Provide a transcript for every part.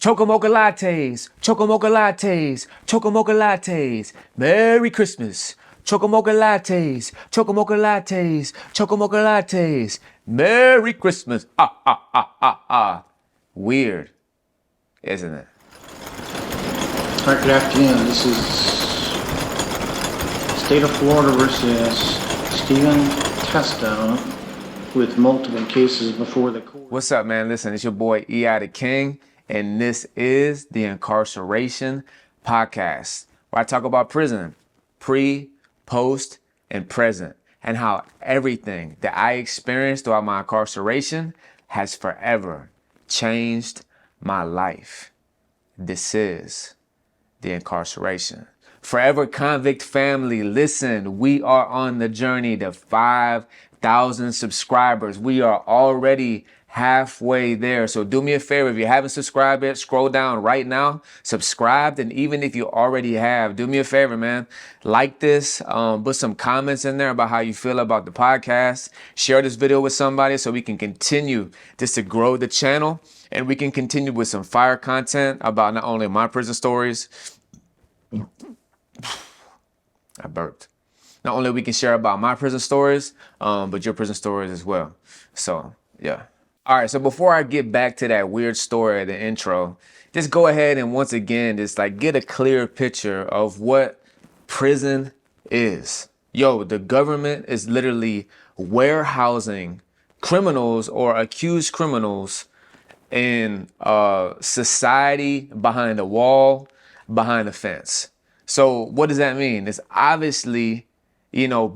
Chocomocha lattes, chocomocha lattes, chocomocha lattes. Merry Christmas. Chocomocha lattes, chocomocha lattes, chocomocha lattes. Merry Christmas. Ah, ah, ah, ah, ah. Weird, isn't it? All right, good afternoon. This is State of Florida versus Stephen Testa with multiple cases before the court. What's up, man? Listen, it's your boy E.I. the King, and this is the Incarceration Podcast, where I talk about prison, pre, post, and present, and how everything that I experienced throughout my incarceration has forever changed my life. This is the Incarceration. Forever Convict family, listen, we are on the journey to 5,000 subscribers. We are already halfway there. So do me a favor, if you haven't subscribed yet, scroll down right now, subscribe. And even if you already have, do me a favor, man, like this, put some comments in there about how you feel about the podcast. Share this video with somebody so we can continue just to grow the channel. And we can continue with some fire content about not only my prison stories. I burped. Not only we can share about my prison stories, but your prison stories as well. So, yeah. All right, so before I get back to that weird story at the intro, just go ahead and once again, just like get a clear picture of what prison is. Yo, the government is literally warehousing criminals or accused criminals in society behind a wall, behind a fence. So what does that mean? It's obviously,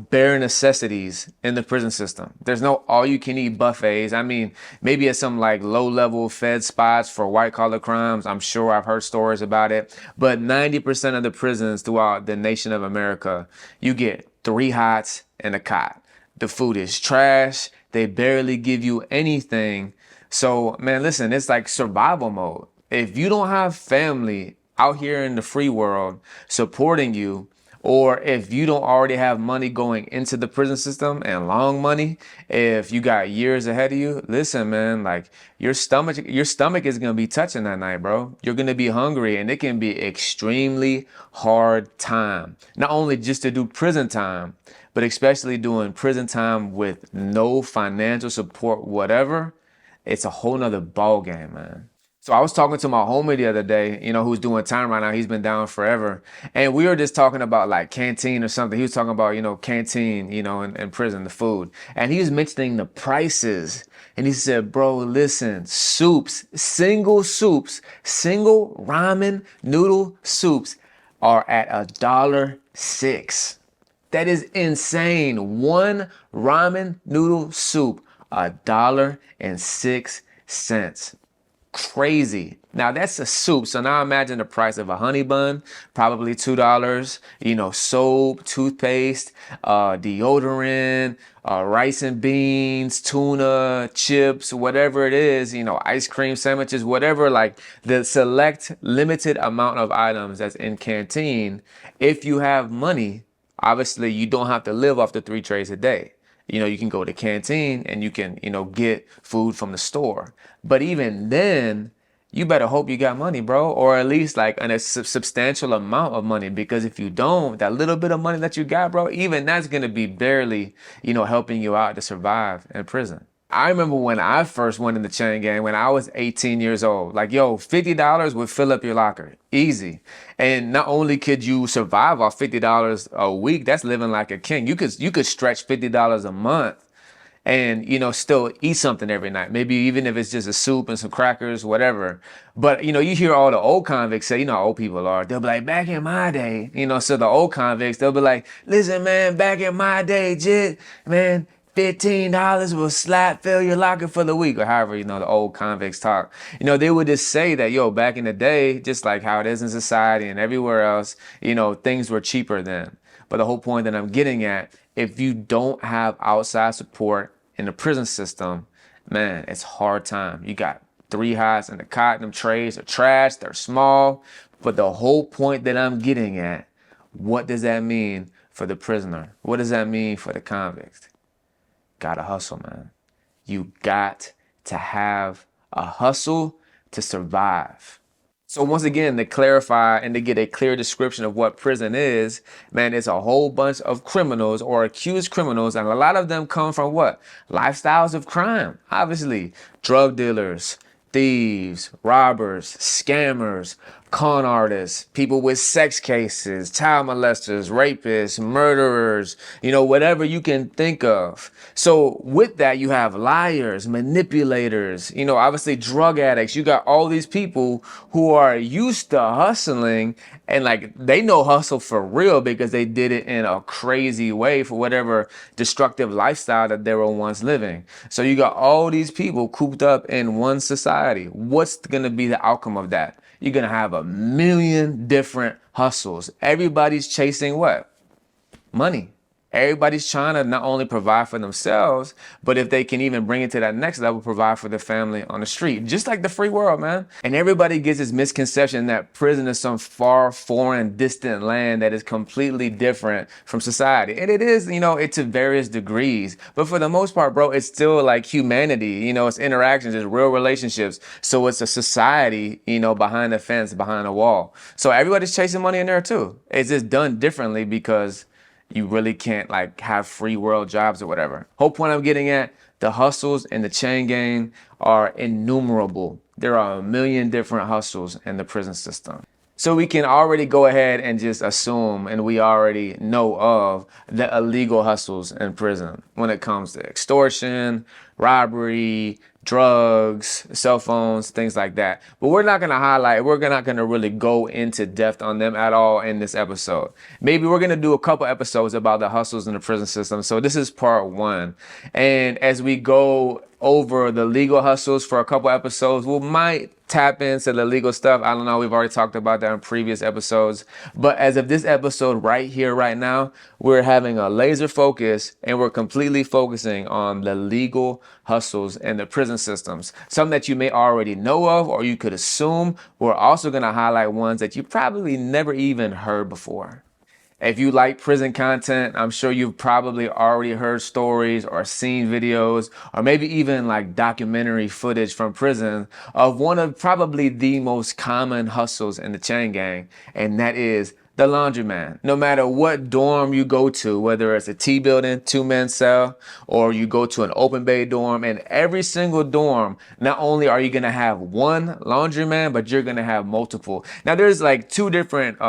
bare necessities in the prison system. There's no all-you-can-eat buffets. I mean, maybe at some like low-level fed spots for white-collar crimes. I'm sure I've heard stories about it. But 90% of the prisons throughout the nation of America, you get 3 hots and a cot. The food is trash. They barely give you anything. So, man, listen, it's like survival mode. If you don't have family out here in the free world supporting you, or if you don't already have money going into the prison system and long money, if you got years ahead of you, listen, man, like your stomach is going to be touching that night, bro. You're going to be hungry, and it can be extremely hard time. Not only just to do prison time, but especially doing prison time with no financial support, whatever. It's a whole nother ball game, man. So I was talking to my homie the other day, who's doing time right now. He's been down forever. And we were just talking about like canteen or something. He was talking about, canteen, in prison, the food. And he was mentioning the prices. And he said, bro, listen, soups, single ramen noodle soups are at $1.06. That is insane. One ramen noodle soup, $1.06. Crazy. Now that's a soup. So now imagine the price of a honey bun, probably $2, soap, toothpaste, deodorant, rice and beans, tuna, chips, whatever it is, ice cream sandwiches, whatever, like the select limited amount of items that's in canteen. If you have money, obviously you don't have to live off the 3 trays a day. You can go to canteen and you can, get food from the store. But even then, you better hope you got money, bro, or at least like a substantial amount of money. Because if you don't, that little bit of money that you got, bro, even that's going to be barely, helping you out to survive in prison. I remember when I first went in the chain gang when I was 18 years old. Like, yo, $50 would fill up your locker. Easy. And not only could you survive off $50 a week, that's living like a king. You could stretch $50 a month and, still eat something every night. Maybe even if it's just a soup and some crackers, whatever. But, you hear all the old convicts say, how old people are. They'll be like, back in my day, so the old convicts, they'll be like, listen, man, back in my day, jit, man, $15 will fill your locker for the week, or however, the old convicts talk. They would just say that, back in the day, just like how it is in society and everywhere else, things were cheaper then. But the whole point that I'm getting at, if you don't have outside support in the prison system, man, it's hard time. You got 3 hots and the cot, them trays are trash, they're small. But the whole point that I'm getting at, what does that mean for the prisoner? What does that mean for the convict? Gotta hustle, man. You got to have a hustle to survive. So once again, to clarify and to get a clear description of what prison is, man, it's a whole bunch of criminals or accused criminals, and a lot of them come from what? Lifestyles of crime, obviously. Drug dealers, thieves, robbers, scammers, con artists, people with sex cases, child molesters, rapists, murderers, whatever you can think of. So with that, you have liars, manipulators, obviously drug addicts. You got all these people who are used to hustling, and like they know hustle for real because they did it in a crazy way for whatever destructive lifestyle that they were once living. So you got all these people cooped up in one society. What's going to be the outcome of that? You're going to have a million different hustles. Everybody's chasing what? Money. Everybody's trying to not only provide for themselves, but if they can even bring it to that next level, provide for their family on the street, just like the free world, man. And everybody gets this misconception that prison is some far, foreign, distant land that is completely different from society. And it is, it's to various degrees. But for the most part, bro, it's still like humanity, it's interactions, it's real relationships. So it's a society, behind the fence, behind the wall. So everybody's chasing money in there too. It's just done differently because you really can't like have free world jobs or whatever. Whole point I'm getting at, the hustles in the chain gang are innumerable. There are a million different hustles in the prison system. So we can already go ahead and just assume, and we already know of the illegal hustles in prison when it comes to extortion, robbery, drugs, cell phones, things like that. But we're not going to highlight, we're not going to really go into depth on them at all in this episode. Maybe we're going to do a couple episodes about the hustles in the prison system. So this is part 1. And as we go over the legal hustles for a couple episodes, we might tap into the legal stuff. I don't know. We've already talked about that in previous episodes. But as of this episode right here, right now, we're having a laser focus and we're completely focusing on the legal hustles and the prison systems. Some that you may already know of or you could assume. We're also going to highlight ones that you probably never even heard before. If you like prison content, I'm sure you've probably already heard stories or seen videos or maybe even like documentary footage from prison of one of probably the most common hustles in the chain gang, and that is the laundromat. No matter what dorm you go to, whether it's a T building, 2-man cell, or you go to an open bay dorm, in every single dorm, not only are you going to have one laundromat, but you're going to have multiple. Now there's like two different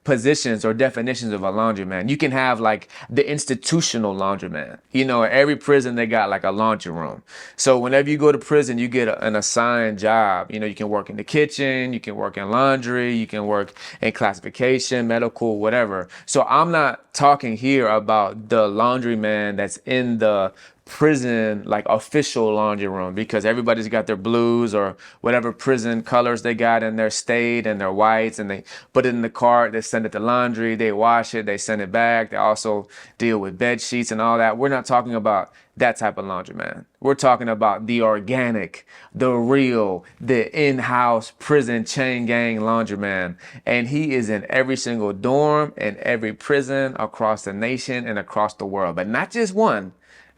positions or definitions of a laundromat. You can have like the institutional laundromat. Every prison they got like a laundry room. So whenever you go to prison, you get an assigned job. You can work in the kitchen, you can work in laundry, you can work in classification, medical, whatever. So I'm not talking here about the laundryman that's in the prison like official laundry room, because everybody's got their blues or whatever prison colors they got in their state and their whites, and they put it in the cart, they send it to laundry, they wash it, they send it back, they also deal with bed sheets and all that. We're not talking about that type of laundromat. We're talking about the organic, the real, the in-house prison chain gang laundromat, and he is in every single dorm and every prison across the nation and across the world. But not just one,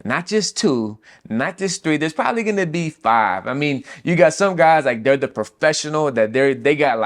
not just 2, not just 3. There's probably going to be 5. I mean, you got some guys like they're the professional that they got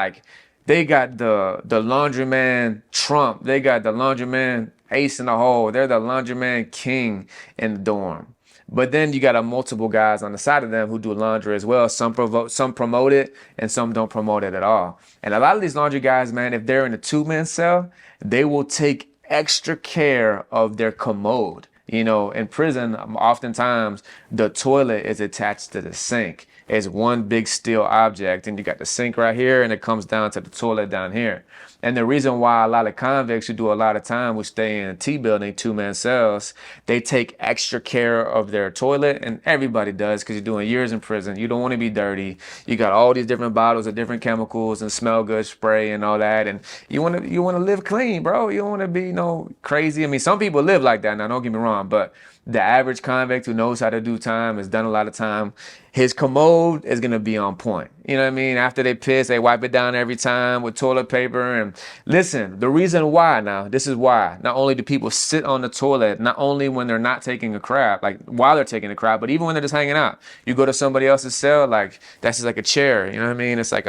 the laundryman Trump. They got the laundryman ace in the hole. They're the laundryman king in the dorm. But then you got multiple guys on the side of them who do laundry as well. Some promote it and some don't promote it at all. And a lot of these laundry guys, man, if they're in a 2-man cell, they will take extra care of their commode. In prison, oftentimes the toilet is attached to the sink. It's one big steel object, and you got the sink right here, and it comes down to the toilet down here. And the reason why a lot of convicts who do a lot of time who stay in a T building, 2-man cells, they take extra care of their toilet, and everybody does because you're doing years in prison. You don't want to be dirty. You got all these different bottles of different chemicals and smell good spray and all that, and you want to live clean, bro. You don't want to be crazy. I mean, some people live like that. Now, don't get me wrong, but the average convict who knows how to do time, has done a lot of time, his commode is going to be on point. You know what I mean? After they piss, they wipe it down every time with toilet paper. And listen, the reason why now, this is why. Not only do people sit on the toilet, not only when they're not taking a crap, like while they're taking a crap, but even when they're just hanging out. You go to somebody else's cell, like that's just like a chair. You know what I mean? It's like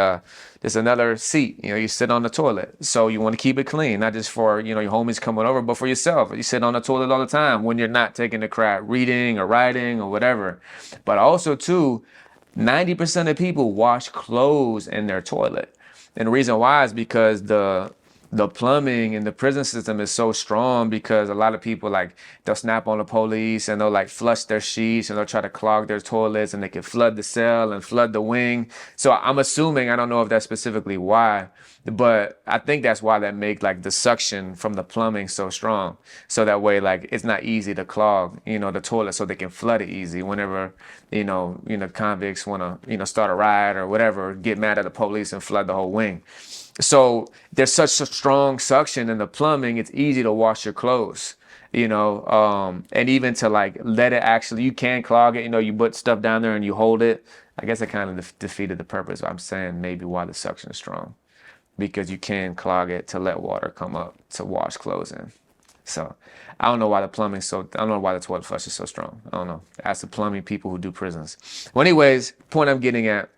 just another seat. You know, you sit on the toilet. So you want to keep it clean, not just for, you know, your homies coming over, but for yourself. You sit on the toilet all the time when you're not taking the crap, reading or writing or whatever. But also too, 90% of people wash clothes in their toilet. And the reason why is because the plumbing in the prison system is so strong, because a lot of people, like, they'll snap on the police and they'll like flush their sheets and they'll try to clog their toilets, and they can flood the cell and flood the wing. So I'm assuming, I don't know if that's specifically why, but I think that's why they make like the suction from the plumbing so strong. So that way, like, it's not easy to clog, you know, the toilet, so they can flood it easy whenever, convicts want to, start a riot or whatever, get mad at the police and flood the whole wing. So there's such a strong suction in the plumbing, it's easy to wash your clothes, and even to like let it actually, you can clog it, you put stuff down there and you hold it. I guess it kind of defeated the purpose. I'm saying maybe why the suction is strong, because you can clog it to let water come up to wash clothes in. So I don't know why I don't know why the toilet flush is so strong. I don't know. Ask the plumbing people who do prisons. Well, anyways, point I'm getting at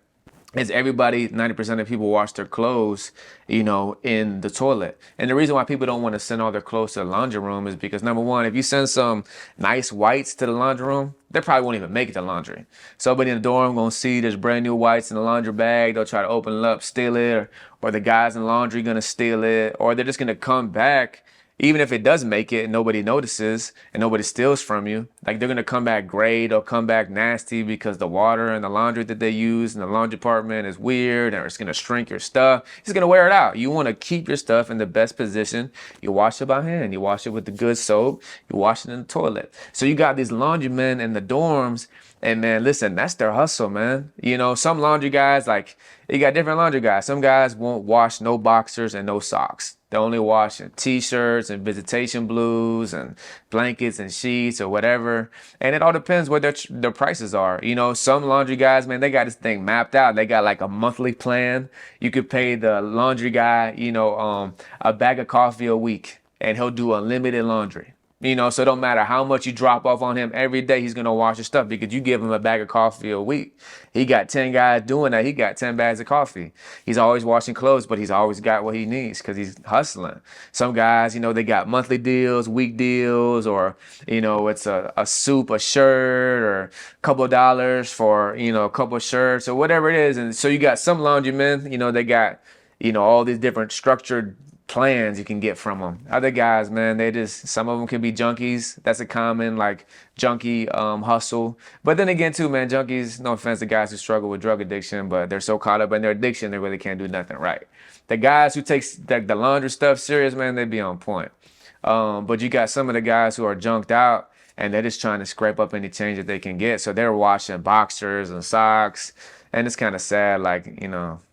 is everybody, 90% of people wash their clothes, in the toilet. And the reason why people don't want to send all their clothes to the laundry room is because, number one, if you send some nice whites to the laundry room, they probably won't even make it to laundry. Somebody in the dorm gonna see there's brand new whites in the laundry bag. They'll try to open it up, steal it, or the guys in laundry gonna steal it, or they're just gonna come back. Even if it does make it and nobody notices and nobody steals from you, like, they're gonna come back gray or come back nasty because the water and the laundry that they use in the laundry department is weird, or it's gonna shrink your stuff. It's gonna wear it out. You wanna keep your stuff in the best position. You wash it by hand. You wash it with the good soap. You wash it in the toilet. So you got these laundrymen in the dorms, and man, listen, that's their hustle, man. Some laundry guys, like, you got different laundry guys. Some guys won't wash no boxers and no socks. They're only washing t-shirts and visitation blues and blankets and sheets or whatever. And it all depends what their prices are. Some laundry guys, man, they got this thing mapped out. They got like a monthly plan. You could pay the laundry guy, a bag of coffee a week, and he'll do unlimited laundry. So it don't matter how much you drop off on him every day, he's gonna wash your stuff, because you give him a bag of coffee a week. He got 10 guys doing that. He got 10 bags of coffee. He's always washing clothes, but he's always got what he needs because he's hustling. Some guys, they got monthly deals, week deals, or, it's a soup, a shirt, or a couple of dollars for, a couple of shirts or whatever it is. And so you got some laundrymen, they got, all these different structured plans you can get from them. Other guys, man, some of them can be junkies. That's a common, like, junkie hustle. But then again too, man, junkies, no offense to guys who struggle with drug addiction, but they're so caught up in their addiction they really can't do nothing right. The guys who take the laundry stuff serious, man, they be on point. But you got some of the guys who are junked out and they're just trying to scrape up any change that they can get. So they're washing boxers and socks. And it's kind of sad, like,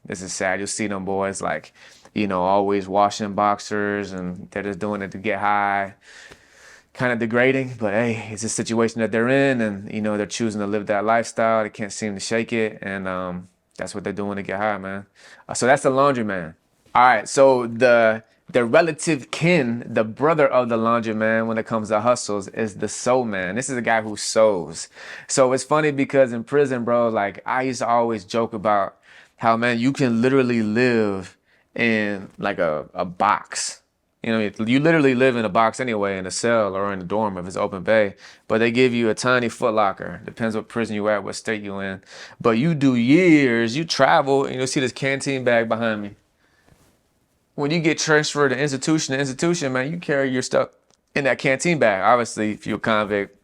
this is sad. You'll see them boys, like, always washing boxers, and they're just doing it to get high. Kind of degrading, but hey, it's a situation that they're in, and they're choosing to live that lifestyle. They can't seem to shake it, and that's what they're doing to get high, man. So that's the laundryman. All right, so the relative kin, the brother of the laundryman when it comes to hustles, is the sew man. This is a guy who sews. So it's funny because in prison, bro, like, I used to always joke about how, man, you can literally live in like a box. You literally live in a box anyway, in a cell or in a dorm if it's open bay, but they give you a tiny Foot Locker. Depends what prison you at, what state you in. But you do years, you travel, and you'll see this canteen bag behind me. When you get transferred to institution, man, you carry your stuff in that canteen bag. Obviously, if you're a convict,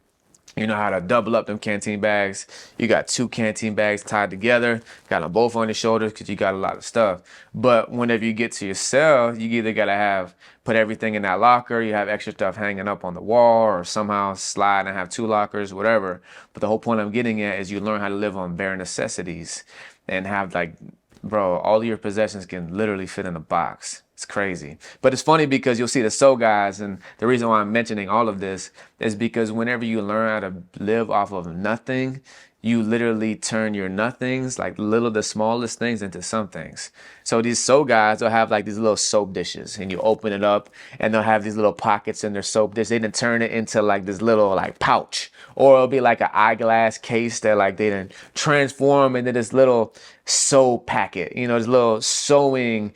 you know how to double up them canteen bags. You got 2 canteen bags tied together, got them both on your shoulders because you got a lot of stuff. But whenever you get to your cell, you either got to put everything in that locker, you have extra stuff hanging up on the wall, or somehow slide and have 2 lockers, whatever. But the whole point I'm getting at is you learn how to live on bare necessities and have, like, bro, all of your possessions can literally fit in a box. It's crazy. But it's funny because you'll see the soul guys, and the reason why I'm mentioning all of this is because whenever you learn how to live off of nothing, you literally turn your nothings, like the smallest things, into some things. So these soap guys will have like these little soap dishes, and you open it up, and they'll have these little pockets in their soap dish. They didn't turn it into like this little like pouch, or it'll be like an eyeglass case that like they didn't transform into this little sew packet, this little sewing,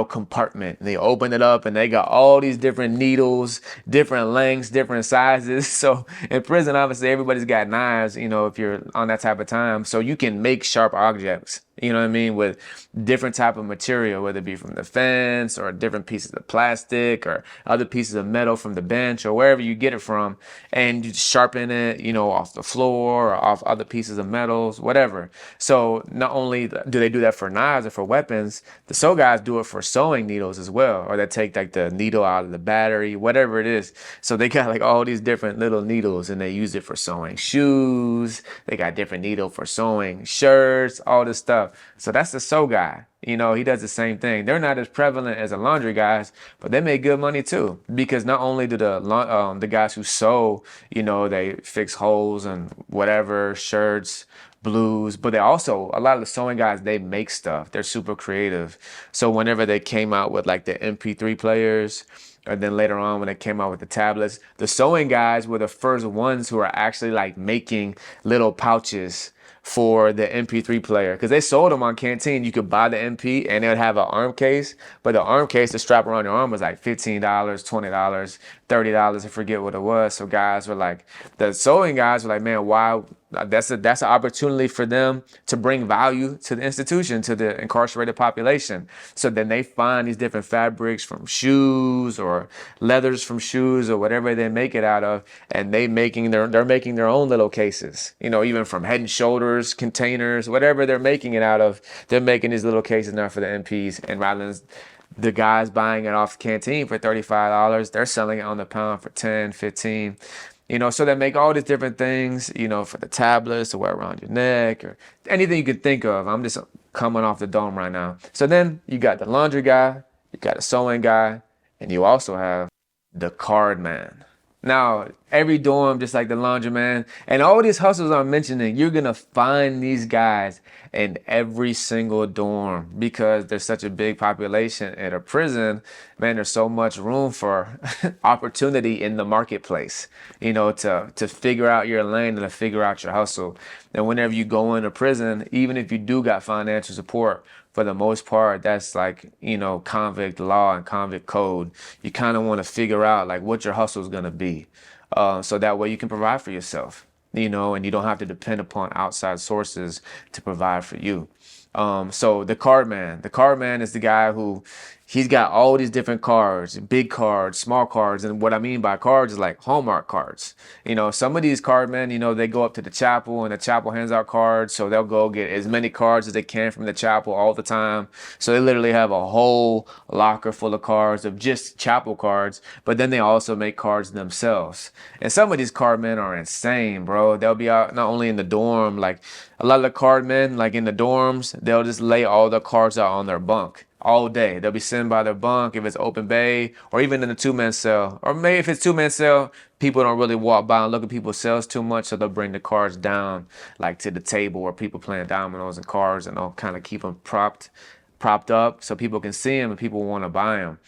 compartment. And they open it up, and they got all these different needles, different lengths, different sizes. So in prison, obviously everybody's got knives, if you're on that type of time. So you can make sharp objects, you know what I mean, with different type of material, whether it be from the fence or different pieces of plastic or other pieces of metal from the bench or wherever you get it from, and you sharpen it, off the floor or off other pieces of metals, whatever. So not only do they do that for knives or for weapons, the sew guys do it for sewing needles as well, or they take like the needle out of the battery, whatever it is. So they got like all these different little needles, and they use it for sewing shoes. They got different needle for sewing shirts, all this stuff. So that's the sew guy. He does the same thing. They're not as prevalent as the laundry guys, but they make good money too. Because not only do the guys who sew, they fix holes and whatever, shirts, blues, but they also, a lot of the sewing guys, they make stuff. They're super creative. So whenever they came out with like the MP3 players, or then later on when they came out with the tablets, the sewing guys were the first ones who are actually like making little pouches for the MP3 player, because they sold them on Canteen. You could buy the MP and it would have an arm case, but the arm case to strap around your arm was like $15, $20, $30, I forget what it was. So guys were like, the sewing guys were like, man, why? That's an opportunity for them to bring value to the institution, to the incarcerated population. So then they find these different fabrics from shoes or leathers from shoes or whatever they make it out of, and they're making their own little cases. Even from Head and Shoulders containers, whatever they're making it out of, they're making these little cases now for the MPs. And rather than the guys buying it off Canteen for $35, they're selling it on the pound for 10, 15. So they make all these different things, for the tablets to wear around your neck or anything you can think of. I'm just coming off the dome right now. So then you got the laundry guy, you got a sewing guy, and you also have the card man. Now, every dorm, just like the laundromat, and all these hustles I'm mentioning, you're going to find these guys in every single dorm because there's such a big population at a prison. Man, there's so much room for opportunity in the marketplace, to figure out your lane and to figure out your hustle. And whenever you go into prison, even if you do got financial support, for the most part, that's like, convict law and convict code. You kind of want to figure out like what your hustle is going to be. So that way you can provide for yourself, and you don't have to depend upon outside sources to provide for you. So the card man is the guy who he's got all these different cards, big cards, small cards. And what I mean by cards is like Hallmark cards. Some of these card men, they go up to the chapel and the chapel hands out cards. So they'll go get as many cards as they can from the chapel all the time. So they literally have a whole locker full of cards of just chapel cards. But then they also make cards themselves. And some of these card men are insane, bro. They'll be out not only in the dorm, like a lot of the card men, like in the dorms, they'll just lay all the cards out on their bunk all day. They'll be sitting by their bunk if it's open bay, or even in the two-man cell. Or maybe if it's two-man cell, people don't really walk by and look at people's cells too much, so they'll bring the cards down like to the table where people playing dominoes and cards, and they'll kind of keep them propped up so people can see them and people want to buy them.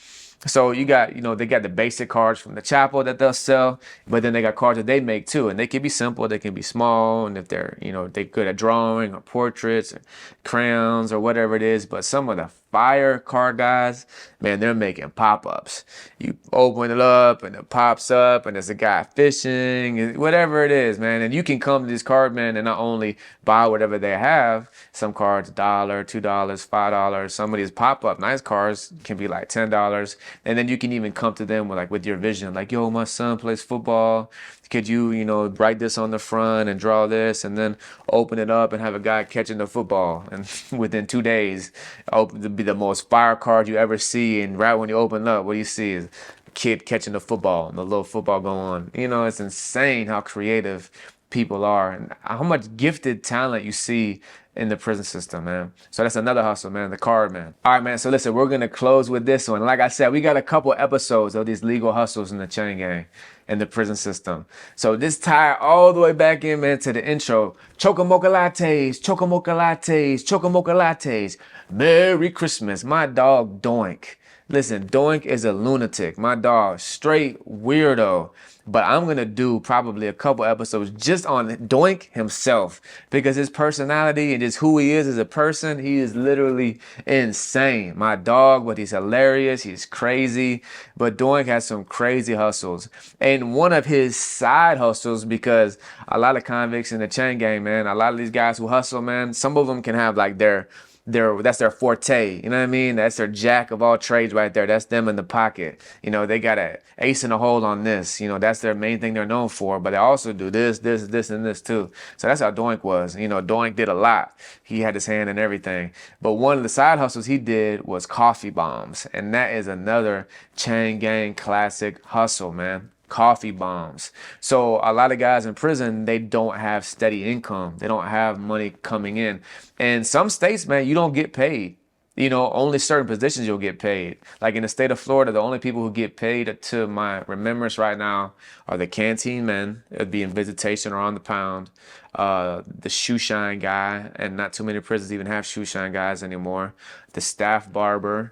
So you got, they got the basic cards from the chapel that they'll sell, but then they got cards that they make too. And they can be simple, they can be small. And if they're, they're good at drawing or portraits or crayons or whatever it is. But some of the fire card guys, man, they're making pop-ups. You open it up and it pops up and there's a guy fishing, whatever it is, man. And you can come to these card men and not only buy whatever they have. Some cards, $1, $2, $5. Some of these pop-up nice cards can be like $10. And then you can even come to them with your vision, like, yo, my son plays football. Could you, write this on the front and draw this, and then open it up and have a guy catching the football, and within 2 days, it'll be the most fire card you ever see. And right when you open up, what do you see is a kid catching the football and the little football go on. It's insane how creative people are and how much gifted talent you see in the prison system, man. So that's another hustle, man. The card, man. All right, man. So listen, we're gonna close with this one. Like I said, we got a couple episodes of these legal hustles in the chain gang and the prison system. So this tie all the way back in, man, to the intro. Chocomocha lattes, chocomocha lattes, chocomocha lattes. Merry Christmas, my dog Doink. Listen, Doink is a lunatic. My dog, straight weirdo. But I'm going to do probably a couple episodes just on Doink himself because his personality and just who he is as a person, he is literally insane. My dog, but he's hilarious. He's crazy. But Doink has some crazy hustles. And one of his side hustles, because a lot of convicts in the chain gang, man, a lot of these guys who hustle, man, some of them can have like their that's their forte, you know what I mean? That's their jack of all trades right there. That's them in the pocket. You know, they got a ace in the hole on this. You know, that's their main thing they're known for. But they also do this, and this too. So that's how Doink was. You know, Doink did a lot. He had his hand in everything. But one of the side hustles he did was coffee bombs, and that is another chain gang classic hustle, man. Coffee bombs. So a lot of guys in prison, they don't have steady income. They don't have money coming in. And some states, man, you don't get paid. You know, only certain positions you'll get paid. Like in the state of Florida, the only people who get paid to my remembrance right now are the canteen men. It'd be in visitation or on the pound. The shoe shine guy, and not too many prisons even have shoe shine guys anymore. The staff barber,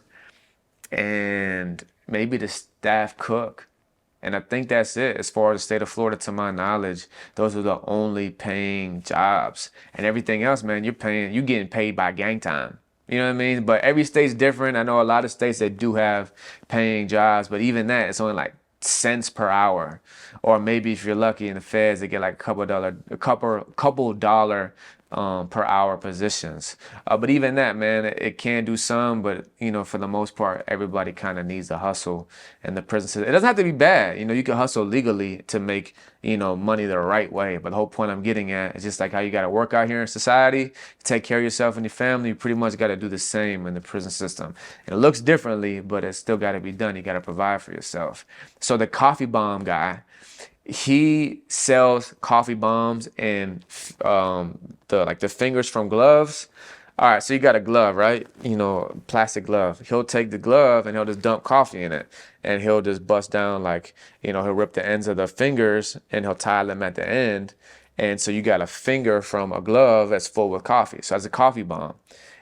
and maybe the staff cook. And I think that's it as far as the state of Florida, to my knowledge. Those are the only paying jobs. And everything else, man, you're getting paid by gang time. You know what I mean? But every state's different. I know a lot of states that do have paying jobs, but even that, it's only like cents per hour. Or maybe if you're lucky in the feds, they get like a couple dollar per hour positions. But even that, man, it can do some, but you know, for the most part, everybody kind of needs a hustle in the prison system. It doesn't have to be bad. You know, you can hustle legally to make, you know, money the right way. But the whole point I'm getting at is just like how you got to work out here in society, take care of yourself and your family. You pretty much got to do the same in the prison system. It looks differently, but it's still got to be done. You got to provide for yourself. So the coffee bomb guy, he sells coffee bombs and the fingers from gloves. All right, so you got a glove, right? You know, plastic glove. He'll take the glove and he'll just dump coffee in it, and he'll just bust down like, you know, he'll rip the ends of the fingers and he'll tie them at the end, and so you got a finger from a glove that's full with coffee. So that's a coffee bomb.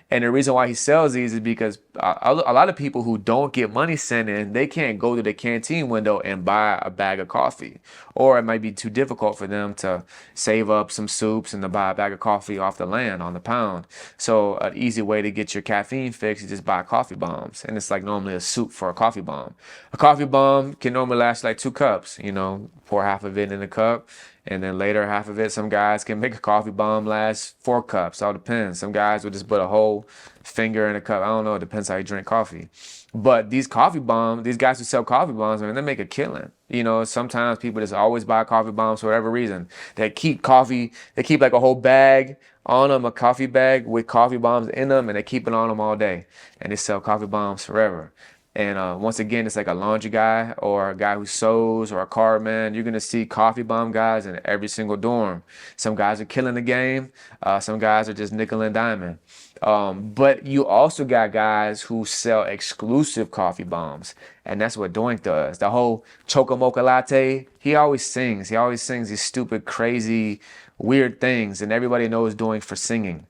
And the reason why he sells these is because a lot of people who don't get money sent in, they can't go to the canteen window and buy a bag of coffee. Or it might be too difficult for them to save up some soups and to buy a bag of coffee off the land on the pound. So an easy way to get your caffeine fix is just buy coffee bombs. And it's like normally a soup for a coffee bomb. A coffee bomb can normally last like 2 cups, you know, pour half of it in a cup. And then later, half of it, some guys can make a coffee bomb last 4 cups. All depends. Some guys will just put a whole finger in a cup. I don't know. It depends how you drink coffee. But these coffee bombs, these guys who sell coffee bombs, man, they make a killing. You know, sometimes people just always buy coffee bombs for whatever reason. They keep like a whole bag on them, a coffee bag with coffee bombs in them, and they keep it on them all day. And they sell coffee bombs forever. And once again, it's like a laundry guy or a guy who sews or a card man. You're going to see coffee bomb guys in every single dorm. Some guys are killing the game. Some guys are just nickel and diamond. But you also got guys who sell exclusive coffee bombs. And that's what Doink does. The whole Chocomocha latte, he always sings. He always sings these stupid, crazy, weird things. And everybody knows Doink for singing.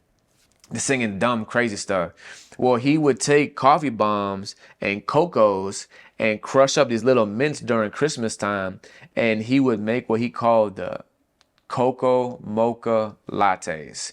The singing dumb, crazy stuff. Well, he would take coffee bombs and cocos and crush up these little mints during Christmas time, and he would make what he called the cocoa mocha lattes.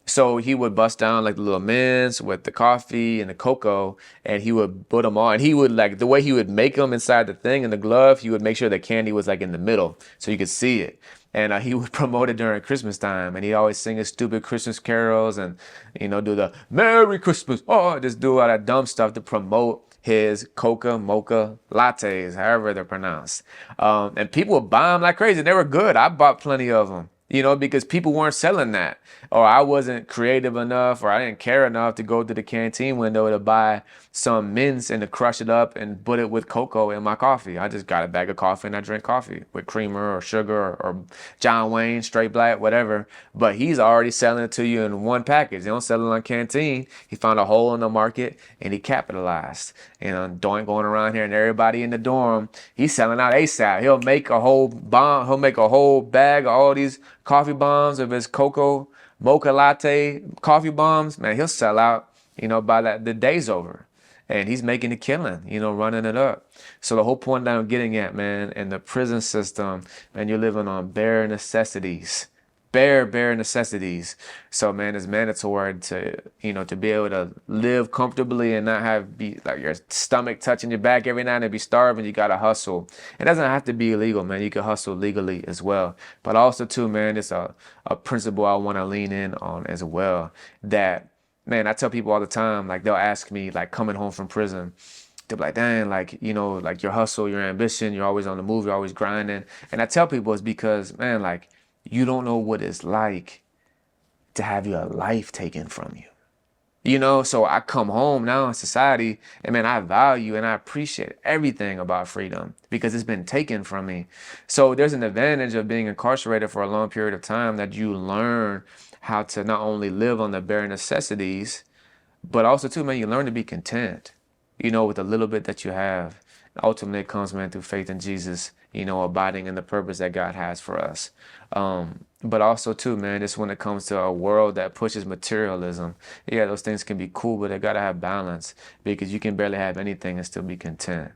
So he would bust down like the little mints with the coffee and the cocoa, and he would put them on. And he would, like, the way he would make them inside the thing in the glove, he would make sure the candy was like in the middle so you could see it. And he would promote it during Christmas time, and he always sing his stupid Christmas carols and, you know, do the Merry Christmas, oh, just do all that dumb stuff to promote his coca mocha lattes, however they're pronounced. And people would buy them like crazy. They were good. I bought plenty of them. you know, because people weren't selling that, or I wasn't creative enough, or I didn't care enough to go to the canteen window to buy some mints and to crush it up and put it with cocoa in my coffee. I just got a bag of coffee and I drink coffee with creamer or sugar or John Wayne, straight black, whatever. But he's already selling it to you in one package. They don't sell it on canteen. He found a hole in the market and he capitalized. You know, Doink going around here and everybody in the dorm, he's selling out ASAP. He'll make a whole bomb. He'll make a whole bag of all these coffee bombs of his cocoa mocha latte coffee bombs. Man, he'll sell out, you know, by that the day's over. And he's making a killing, you know, running it up. So the whole point that I'm getting at, man, in the prison system, man, you're living on bare necessities. Bare necessities. So man, it's mandatory to, you know, to be able to live comfortably and not have be like your stomach touching your back every night and be starving. You gotta hustle. It doesn't have to be illegal, man. You can hustle legally as well. But also too, man, it's a principle I want to lean in on as well. That, man, I tell people all the time, like they'll ask me, like coming home from prison, they'll be like, dang, like, you know, like your hustle, your ambition, you're always on the move, you're always grinding. And I tell people it's because, man, like, you don't know what it's like to have your life taken from you. You know, so I come home now in society and man, I value and I appreciate everything about freedom because it's been taken from me. So there's an advantage of being incarcerated for a long period of time that you learn how to not only live on the bare necessities, but also too, man, you learn to be content, you know, with the little bit that you have. Ultimately, it comes, man, through faith in Jesus, you know, abiding in the purpose that God has for us. But also too, man, it's when it comes to a world that pushes materialism. Yeah, those things can be cool, but they gotta have balance because you can barely have anything and still be content,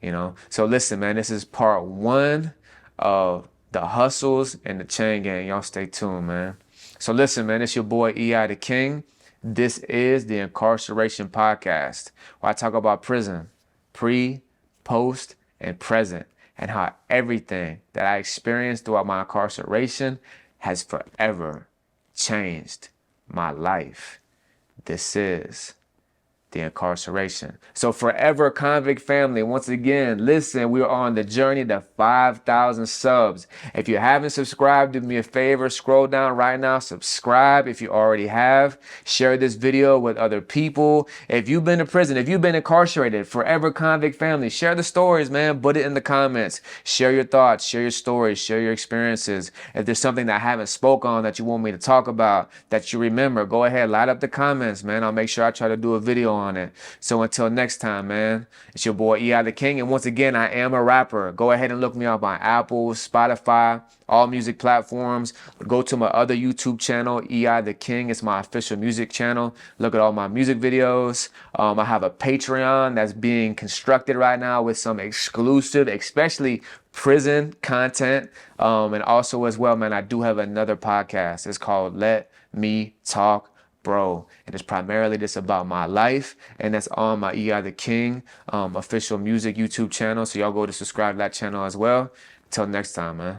you know? So listen, man, this is part one of the hustles and the chain gang. Y'all stay tuned, man. So listen, man, it's your boy EI the King. This is the Incarceration Podcast, where I talk about prison, pre, post, and present, and how everything that I experienced throughout my incarceration has forever changed my life. This is the incarceration. So forever convict family, once again, listen, we're on the journey to 5,000 subs. If you haven't subscribed, do me a favor, scroll down right now, subscribe if you already have, share this video with other people. If you've been to prison, if you've been incarcerated, forever convict family, share the stories, man, put it in the comments, share your thoughts, share your stories, share your experiences. If there's something that I haven't spoke on that you want me to talk about, that you remember, go ahead, light up the comments, man. I'll make sure I try to do a video on it. So until next time, man, it's your boy EI the King. And once again, I am a rapper. Go ahead and look me up on Apple, Spotify, all music platforms. Go to my other YouTube channel, EI the King. It's my official music channel. Look at all my music videos. I have a Patreon that's being constructed right now with some exclusive, especially prison content. And also as well, man, I do have another podcast. It's called Let Me Talk Bro, and it's primarily just about my life, and that's on my EI the King official music YouTube channel. So y'all go to subscribe to that channel as well. Till next time, man.